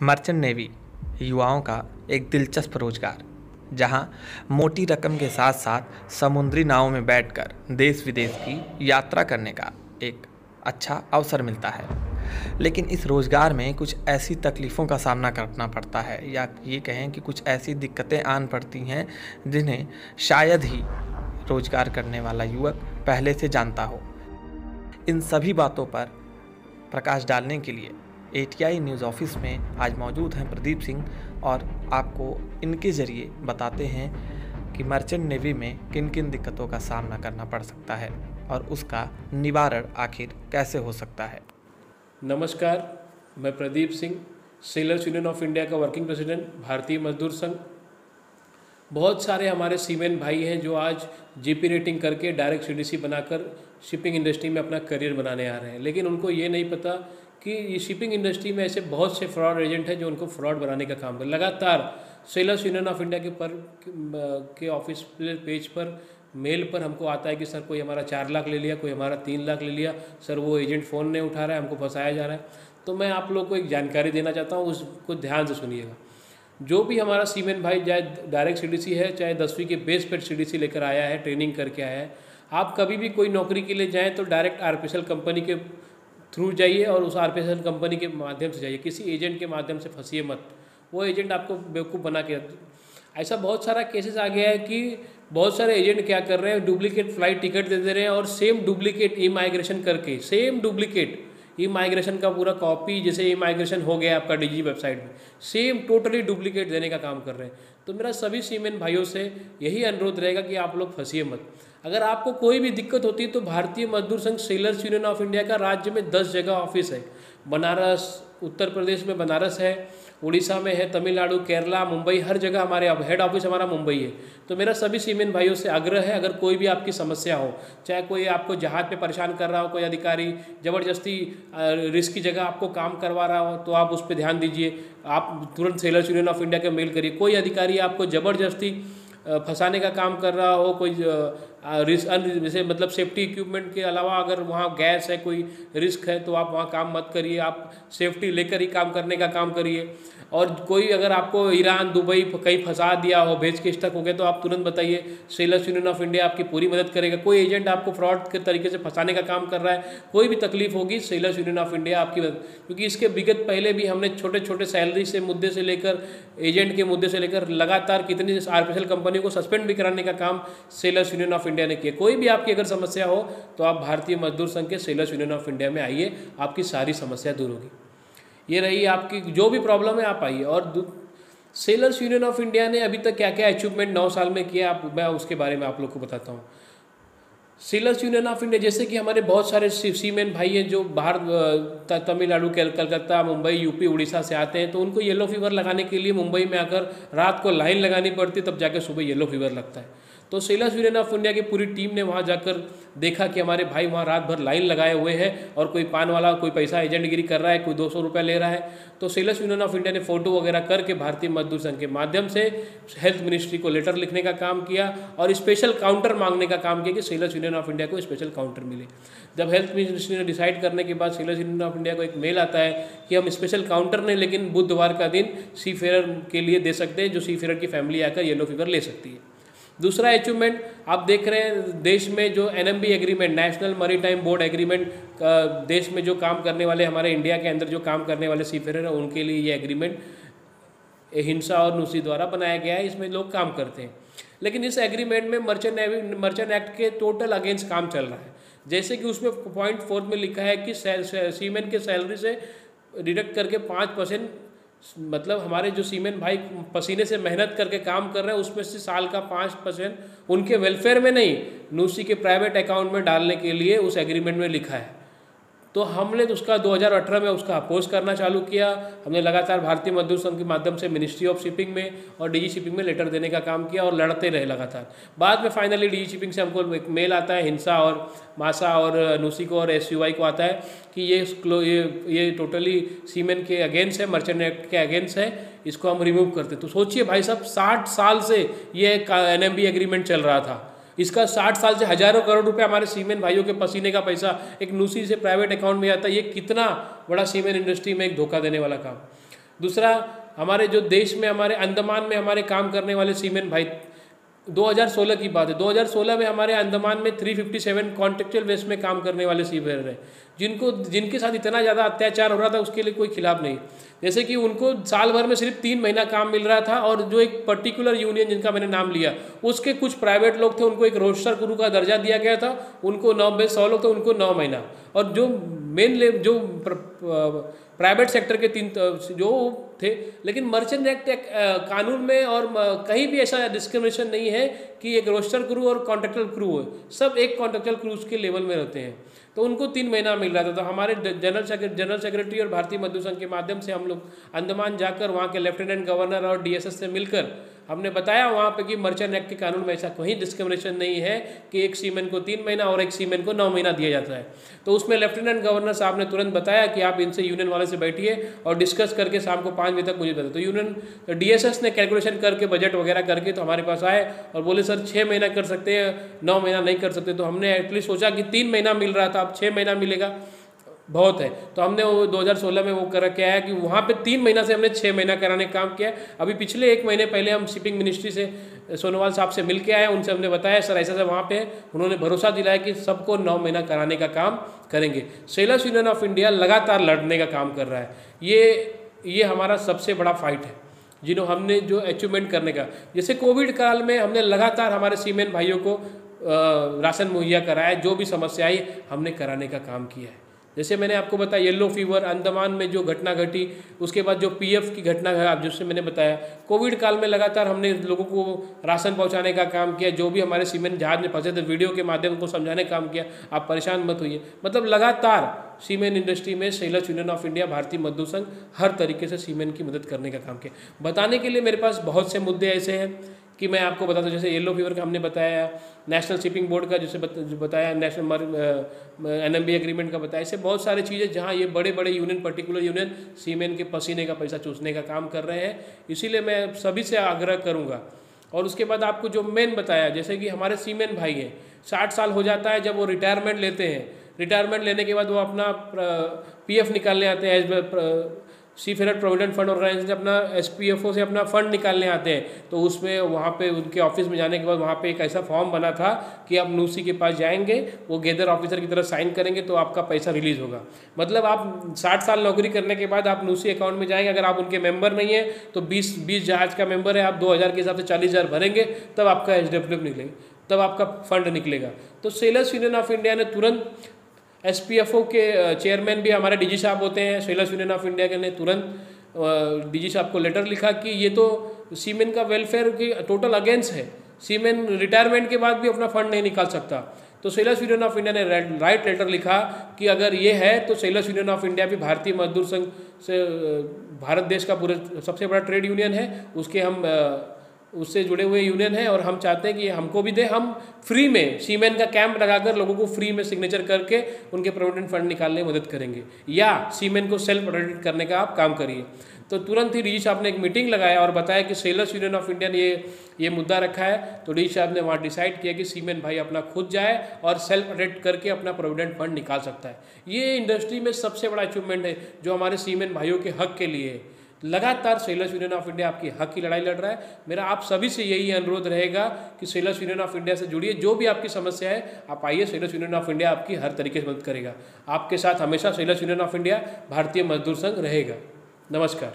Merchant navy युवाओं का एक दिलचस्प रोजगार, जहां मोटी रकम के साथ साथ समुद्री नावों में बैठकर देश विदेश की यात्रा करने का एक अच्छा अवसर मिलता है। लेकिन इस रोजगार में कुछ ऐसी तकलीफ़ों का सामना करना पड़ता है, या ये कहें कि कुछ ऐसी दिक्कतें आन पड़ती हैं जिन्हें शायद ही रोजगार करने वाला युवक पहले से जानता हो। इन सभी बातों पर प्रकाश डालने के लिए एटीआई न्यूज़ ऑफिस में आज मौजूद हैं प्रदीप सिंह, और आपको इनके ज़रिए बताते हैं कि मर्चेंट नेवी में किन किन दिक्कतों का सामना करना पड़ सकता है और उसका निवारण आखिर कैसे हो सकता है। नमस्कार, मैं Pradeep Singh, sellers union of India का वर्किंग प्रेसिडेंट, भारतीय मजदूर संघ। बहुत सारे हमारे सीमेन भाई हैं जो आज जीपी रेटिंग करके डायरेक्ट सीडीसी बनाकर शिपिंग इंडस्ट्री में अपना करियर बनाने आ रहे हैं, लेकिन उनको ये नहीं पता कि ये शिपिंग इंडस्ट्री में ऐसे बहुत से फ्रॉड एजेंट हैं जो उनको फ्रॉड बनाने का काम कर लगातार सेलर्स यूनियन ऑफ इंडिया के ऑफिस पेज पर मेल पर हमको आता है कि सर कोई हमारा 4 लाख ले लिया, कोई हमारा 3 लाख ले लिया, सर वो एजेंट फ़ोन नहीं उठा रहा है, हमको फंसाया जा रहा है। तो मैं आप लोग को एक जानकारी देना चाहता हूँ, उसको ध्यान से सुनिएगा। जो भी हमारा सीमेन भाई चाहे डायरेक्ट सीडीसी है, चाहे 10वीं के बेस पर सीडीसी लेकर आया है, ट्रेनिंग करके आया है, आप कभी भी कोई नौकरी के लिए जाएँ तो डायरेक्ट आरपीएसएल कंपनी के थ्रू जाइए और उस आरपीएसएल कंपनी के माध्यम से जाइए, किसी एजेंट के माध्यम से फंसिए मत। वो एजेंट आपको बेवकूफ़ बना के ऐसा बहुत सारा केसेस आ गया है कि बहुत सारे एजेंट क्या कर रहे हैं, डुप्लीकेट फ्लाइट टिकट दे रहे हैं और सेम डुप्लीकेट ई माइग्रेशन करके, सेम डुप्लीकेट ई माइग्रेशन का पूरा कॉपी, जैसे ई माइग्रेशन हो गया आपका डीजी वेबसाइट में, सेम टोटली डुप्लीकेट देने का काम कर रहे हैं। तो मेरा सभी सीमेन भाइयों से यही अनुरोध रहेगा कि आप लोग फंसिए मत। अगर आपको कोई भी दिक्कत होती है तो भारतीय मजदूर संघ सेलर्स यूनियन ऑफ इंडिया का राज्य में 10 जगह ऑफिस है। बनारस, उत्तर प्रदेश में बनारस है, उड़ीसा में है, तमिलनाडु, केरला, मुंबई, हर जगह हमारे हेड ऑफिस हमारा मुंबई है। तो मेरा सभी सीमेन भाइयों से आग्रह है, अगर कोई भी आपकी समस्या हो, चाहे कोई आपको जहाज पे परेशान कर रहा हो, कोई अधिकारी ज़बरदस्ती रिस्क की जगह आपको काम करवा रहा हो, तो आप उस पर ध्यान दीजिए। आप तुरंत सेलर्स यूनियन ऑफ इंडिया के मेल करिए। कोई अधिकारी आपको ज़बरदस्ती फंसाने का काम कर रहा हो, कोई जैसे मतलब सेफ्टी इक्विपमेंट के अलावा अगर वहाँ गैस है, कोई रिस्क है, तो आप वहाँ काम मत करिए। आप सेफ्टी लेकर ही काम करने का काम करिए। और कोई अगर आपको ईरान, दुबई कहीं फंसा दिया हो, भेज के स्टक हो गए, तो आप तुरंत बताइए। सेलर्स यूनियन ऑफ इंडिया आपकी पूरी मदद करेगा। कोई एजेंट आपको फ्रॉड के तरीके से फंसाने का काम कर रहा है, कोई भी तकलीफ होगी, सेलर्स यूनियन ऑफ इंडिया आपकी मदद, क्योंकि इसके विगत पहले भी हमने छोटे छोटे सैलरी से मुद्दे से लेकर एजेंट के मुद्दे से लेकर लगातार कितनी आरपीएसएल कंपनी को सस्पेंड भी कराने का काम सेलर्स यूनियन ऑफ इंडिया ने किया। कोई भी आपकी अगर समस्या हो तो आप भारतीय मजदूर संघ के सेलर्स यूनियन ऑफ इंडिया में आइए, आपकी सारी समस्या दूर होगी। ये रही आपकी जो भी प्रॉब्लम है, आप आइए। और सेलर्स यूनियन ऑफ इंडिया ने अभी तक क्या क्या अचीवमेंट 9 साल में किया, मैं उसके बारे में आप लोग को बताता हूँ। सेलर्स यूनियन ऑफ इंडिया, जैसे कि हमारे बहुत सारे सीमेन भाई हैं जो बाहर तमिलनाडु, कलकत्ता, मुंबई, यूपी, उड़ीसा से आते हैं, तो उनको येलो फीवर लगाने के लिए मुंबई में आकर रात को लाइन लगानी पड़ती, तब जाकर सुबह येलो फीवर लगता है। तो सेलर्स यूनियन ऑफ इंडिया की पूरी टीम ने वहाँ जाकर देखा कि हमारे भाई वहाँ रात भर लाइन लगाए हुए हैं और कोई पान वाला, कोई पैसा एजेंटगिरी कर रहा है, कोई 200 रुपया ले रहा है। तो सेलर्स यूनियन ऑफ इंडिया ने फ़ोटो वगैरह करके भारतीय मजदूर संघ के माध्यम से हेल्थ मिनिस्ट्री को लेटर लिखने का काम किया और स्पेशल काउंटर मांगने का काम किया कि सेलर्स यूनियन ऑफ इंडिया को स्पेशल काउंटर मिले। जब हेल्थ मिनिस्ट्री ने डिसाइड करने के बाद सेलर्स यूनियन ऑफ इंडिया को एक मेल आता है कि हम स्पेशल काउंटर नहीं, लेकिन बुधवार का दिन सी फेयर के लिए दे सकते हैं, जो सी फेयर की फैमिली आकर येलो फीवर ले सकती है। दूसरा अचीवमेंट आप देख रहे हैं, देश में जो NMB agreement, national maritime board agreement, देश में जो काम करने वाले, हमारे इंडिया के अंदर जो काम करने वाले सीफेयर हैं, उनके लिए ये एग्रीमेंट हिंसा और नुसी द्वारा बनाया गया है। इसमें लोग काम करते हैं, लेकिन इस एग्रीमेंट में मर्चेंट एक्ट के टोटल अगेंस्ट काम चल रहा है। जैसे कि उसमें पॉइंट 4 में लिखा है कि सीमेन के सैलरी से डिडक्ट करके 5%, मतलब हमारे जो सीमेन भाई पसीने से मेहनत करके काम कर रहे हैं, उसमें से साल का 5% उनके वेलफेयर में नहीं, नूसी के प्राइवेट अकाउंट में डालने के लिए उस एग्रीमेंट में लिखा है। तो हमने उसका 2018 में उसका अपोज करना चालू किया। हमने लगातार भारतीय मजदूर संघ के माध्यम से मिनिस्ट्री ऑफ शिपिंग में और डीजी शिपिंग में लेटर देने का काम किया और लड़ते रहे लगातार। बाद में फाइनली डीजी शिपिंग से हमको एक मेल आता है, हिंसा और मासा और नूसी को और एसयूआई को आता है कि ये टोटली सीमेन के अगेंस्ट है, मर्चेंट एक्ट के अगेंस्ट है, इसको हम रिमूव करते। तो सोचिए भाई साहब, 60 साल से ये एनएमबी एग्रीमेंट चल रहा था। इसका 60 साल से हजारों करोड़ रुपए हमारे सीमेन भाइयों के पसीने का पैसा एक नूसी से प्राइवेट अकाउंट में आता है। ये कितना बड़ा सीमेन इंडस्ट्री में एक धोखा देने वाला काम। दूसरा, हमारे जो देश में हमारे अंडमान में हमारे काम करने वाले सीमेन भाई, 2016 की बात है, 2016 में हमारे अंडमान में 357 कॉन्ट्रेक्चुअल बेस में काम करने वाले सीमेन हैं, जिनके साथ इतना ज़्यादा अत्याचार हो रहा था, उसके लिए कोई खिलाफ नहीं। जैसे कि उनको साल भर में सिर्फ 3 महीना काम मिल रहा था, और जो एक पर्टिकुलर यूनियन जिनका मैंने नाम लिया, उसके कुछ प्राइवेट लोग थे, उनको एक रोस्टर गुरु का दर्जा दिया गया था, उनको 100 लोग थे, उनको 9 महीना। और जो मेन जो प्राइवेट सेक्टर के 3 जो थे, लेकिन मर्चेंट एक्ट कानून में और कहीं भी ऐसा डिस्क्रिमिनेशन नहीं है कि एक रोस्टर क्रू और कॉन्ट्रेक्चुअल क्रू हो, सब एक कॉन्ट्रेक्चुअल क्रूज के लेवल में रहते हैं। तो उनको 3 महीना मिल रहा था। तो हमारे जनरल सेक्रेटरी और भारतीय मजदूर संघ के माध्यम से हम लोग अंडमान जाकर वहाँ के लेफ्टिनेंट गवर्नर और DSS से मिलकर हमने बताया वहाँ पे कि मर्चेंट एक्ट के कानून में ऐसा कोई डिस्क्रिमिनेशन नहीं है कि एक सीमेन को 3 महीना और एक सीमेन को 9 महीना दिया जाता है। तो उसमें लेफ्टिनेंट गवर्नर साहब ने तुरंत बताया कि आप इनसे यूनियन वाले से बैठिए और डिस्कस करके शाम को 5 बजे तक मुझे बता। तो यूनियन DSS ने कैलकुलेशन करके बजट वगैरह करके तो हमारे पास आए और बोले सर 6 महीना कर सकते हैं, 9 महीना नहीं कर सकते। तो हमने एटलीस्ट सोचा कि 3 महीना मिल रहा था, अब 6 महीना मिलेगा, बहुत है। तो हमने वो 2016 में वो कर के आया कि वहाँ पे 3 महीना से हमने 6 महीना कराने का काम किया। अभी पिछले 1 महीने पहले हम शिपिंग मिनिस्ट्री से सोनोवाल साहब से मिल के आए, उनसे हमने बताया सर ऐसा वहाँ पे उन्होंने भरोसा दिलाया कि सबको 9 महीना कराने का काम करेंगे। सेलर्स यूनियन ऑफ इंडिया लगातार लड़ने का काम कर रहा है। ये हमारा सबसे बड़ा फाइट है जिन्हों हमने जो अचीवमेंट करने का, जैसे कोविड काल में हमने लगातार हमारे सीमेन भाइयों को राशन मुहैया कराया, जो भी समस्या आई हमने कराने का काम किया है। जैसे मैंने आपको बताया येलो फीवर अंडमान में जो घटना घटी, उसके बाद जो PF की घटना है आप जिससे मैंने बताया, कोविड काल में लगातार हमने लोगों को राशन पहुंचाने का काम किया। जो भी हमारे सीमेंट जहाज में फंसे थे वीडियो के माध्यम को समझाने का काम किया, आप परेशान मत होइए। मतलब लगातार सीमेंट इंडस्ट्री में सेलर्स यूनियन ऑफ इंडिया, भारतीय मजदूर संघ हर तरीके से सीमेंट की मदद करने का काम किया। बताने के लिए मेरे पास बहुत से मुद्दे ऐसे हैं कि मैं आपको बताता हूँ। जैसे येलो फीवर का हमने बताया, नेशनल शिपिंग बोर्ड का जैसे बताया, नेशनल NMB एग्रीमेंट का बताया, ऐसे बहुत सारी चीज़ें जहाँ ये बड़े बड़े यूनियन, पर्टिकुलर यूनियन सीमेंट के पसीने का पैसा चूसने का काम कर रहे हैं। इसीलिए मैं सभी से आग्रह करूँगा। और उसके बाद आपको जो मेन बताया, जैसे कि हमारे सीमेंट भाई हैं, 60 साल हो जाता है जब वो रिटायरमेंट लेते हैं, रिटायरमेंट लेने के बाद वो अपना PF निकालने आते हैं, सीफेरेट प्रोविडेंट फंड ऑर्गेनाइजेशन से अपना SPFO से अपना फंड निकालने आते हैं। तो उसमें वहाँ पे उनके ऑफिस में जाने के बाद वहाँ पे एक ऐसा फॉर्म बना था कि आप नूसी के पास जाएंगे, वो गैदर ऑफिसर की तरह साइन करेंगे तो आपका पैसा रिलीज होगा। मतलब आप 60 साल नौकरी करने के बाद आप नूसी अकाउंट में जाएंगे, अगर आप उनके मेंबर नहीं है तो 20 जहाज का मेंबर है, आप 2000 के हिसाब से 40,000 भरेंगे, तब आपका SWF निकलेगा, तब आपका फंड निकलेगा। तो सेलर्स यूनियन ऑफ इंडिया ने तुरंत, SPFO के चेयरमैन भी हमारे DG साहब होते हैं, सेलर्स यूनियन ऑफ इंडिया के ने तुरंत DG साहब को लेटर लिखा कि ये तो सीमेन का वेलफेयर की टोटल अगेंस्ट है, सीमेन रिटायरमेंट के बाद भी अपना फंड नहीं निकाल सकता। तो सेलर्स यूनियन ऑफ इंडिया ने राइट लेटर लिखा कि अगर ये है तो सेलर्स यूनियन ऑफ इंडिया भी भारतीय मजदूर संघ से, भारत देश का पूरे सबसे बड़ा ट्रेड यूनियन है, उसके हम उससे जुड़े हुए यूनियन है और हम चाहते हैं कि हमको भी दे। हम फ्री में सीमेंट का कैंप लगाकर लोगों को फ्री में सिग्नेचर करके उनके प्रोविडेंट फंड निकालने में मदद करेंगे, या सीमेंट को सेल्फ ऑडिट करने का आप काम करिए। तो तुरंत ही DG साहब ने एक मीटिंग लगाया और बताया कि सेलर्स यूनियन ऑफ इंडिया ने ये मुद्दा रखा है। तो DG साहब ने वहाँ डिसाइड किया कि सीमेंट भाई अपना खुद जाए और सेल्फ ऑडिट करके अपना प्रोविडेंट फंड निकाल सकता है। ये इंडस्ट्री में सबसे बड़ा अचीवमेंट है जो हमारे सीमेंट भाइयों के हक के लिए है। लगातार सेलर्स यूनियन ऑफ इंडिया आपकी हक की लड़ाई लड़ रहा है। मेरा आप सभी से यही अनुरोध रहेगा कि सेलर्स यूनियन ऑफ इंडिया से जुड़िए, जो भी आपकी समस्या है आप आइए, सेलर्स यूनियन ऑफ इंडिया आपकी हर तरीके से मदद करेगा। आपके साथ हमेशा सेलर्स यूनियन ऑफ इंडिया, भारतीय मजदूर संघ रहेगा। नमस्कार।